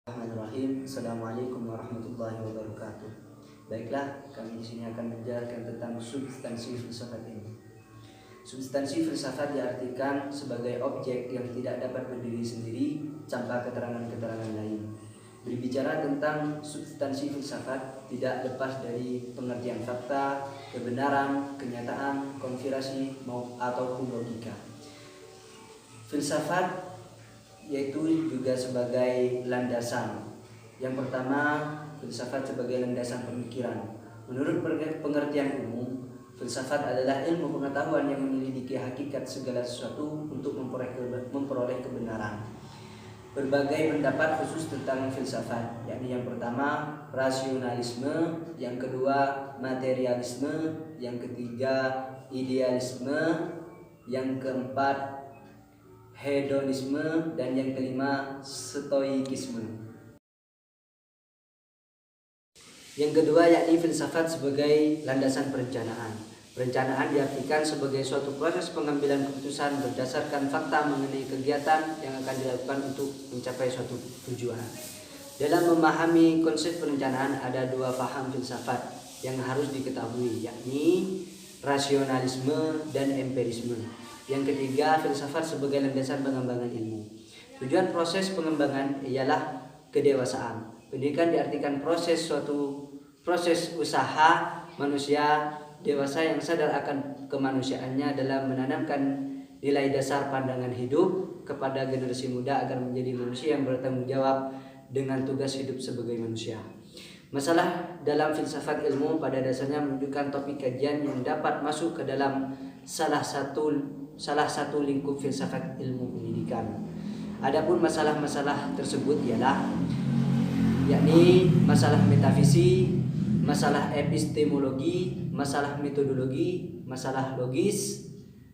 Bismillahirrahmanirrahim. Assalamualaikum warahmatullahi wabarakatuh. Baiklah, kami di sini akan menjelaskan tentang substansi filsafat ini. Substansi filsafat diartikan sebagai objek yang tidak dapat berdiri sendiri tanpa keterangan-keterangan lain. Berbicara tentang substansi filsafat tidak lepas dari pengertian fakta, kebenaran, kenyataan, konspirasi, ataupun logika. Filsafat yaitu juga sebagai landasan. Yang pertama, filsafat sebagai landasan pemikiran. Menurut pengertian umum, filsafat adalah ilmu pengetahuan yang menyelidiki hakikat segala sesuatu untuk memperoleh kebenaran. Berbagai pendapat khusus tentang filsafat, yakni yang pertama rasionalisme, yang kedua materialisme, yang ketiga idealisme, yang keempat hedonisme, dan yang kelima stoikisme. Yang kedua yakni filsafat sebagai landasan perencanaan. Perencanaan diartikan sebagai suatu proses pengambilan keputusan berdasarkan fakta mengenai kegiatan yang akan dilakukan untuk mencapai suatu tujuan. Dalam memahami konsep perencanaan ada dua paham filsafat yang harus diketahui, yakni rasionalisme dan empirisme. Yang ketiga, filsafat sebagai landasan pengembangan ilmu. Tujuan proses pengembangan ialah kedewasaan. Pendidikan diartikan proses usaha manusia dewasa yang sadar akan kemanusiaannya dalam menanamkan nilai dasar pandangan hidup kepada generasi muda agar menjadi manusia yang bertanggung jawab dengan tugas hidup sebagai manusia. Masalah dalam filsafat ilmu pada dasarnya menunjukkan topik kajian yang dapat masuk ke dalam salah satu lingkup filsafat ilmu pendidikan. Adapun masalah-masalah tersebut ialah yakni masalah metafisik, masalah epistemologi, masalah metodologi, masalah logis,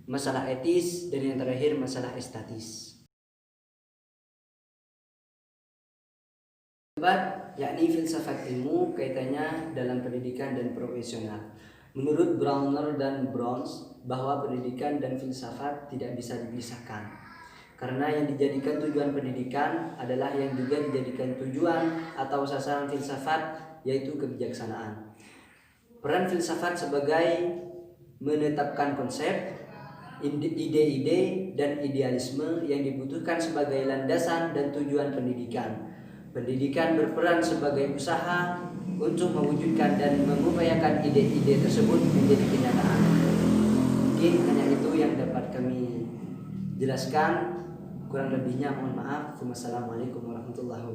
masalah etis, dan yang terakhir masalah estetis. Keempat, yakni filsafat ilmu kaitannya dalam pendidikan dan profesional. Menurut Browner dan Brons, bahwa pendidikan dan filsafat tidak bisa dipisahkan. Karena yang dijadikan tujuan pendidikan adalah yang juga dijadikan tujuan atau sasaran filsafat, yaitu kebijaksanaan. Peran filsafat sebagai menetapkan konsep, ide-ide, dan idealisme yang dibutuhkan sebagai landasan dan tujuan pendidikan. Pendidikan berperan sebagai usaha untuk mewujudkan dan mengupayakan ide-ide tersebut menjadi kenyataan. Mungkin hanya itu yang dapat kami jelaskan. Kurang lebihnya mohon maaf. Wassalamualaikum warahmatullahi wabarakatuh.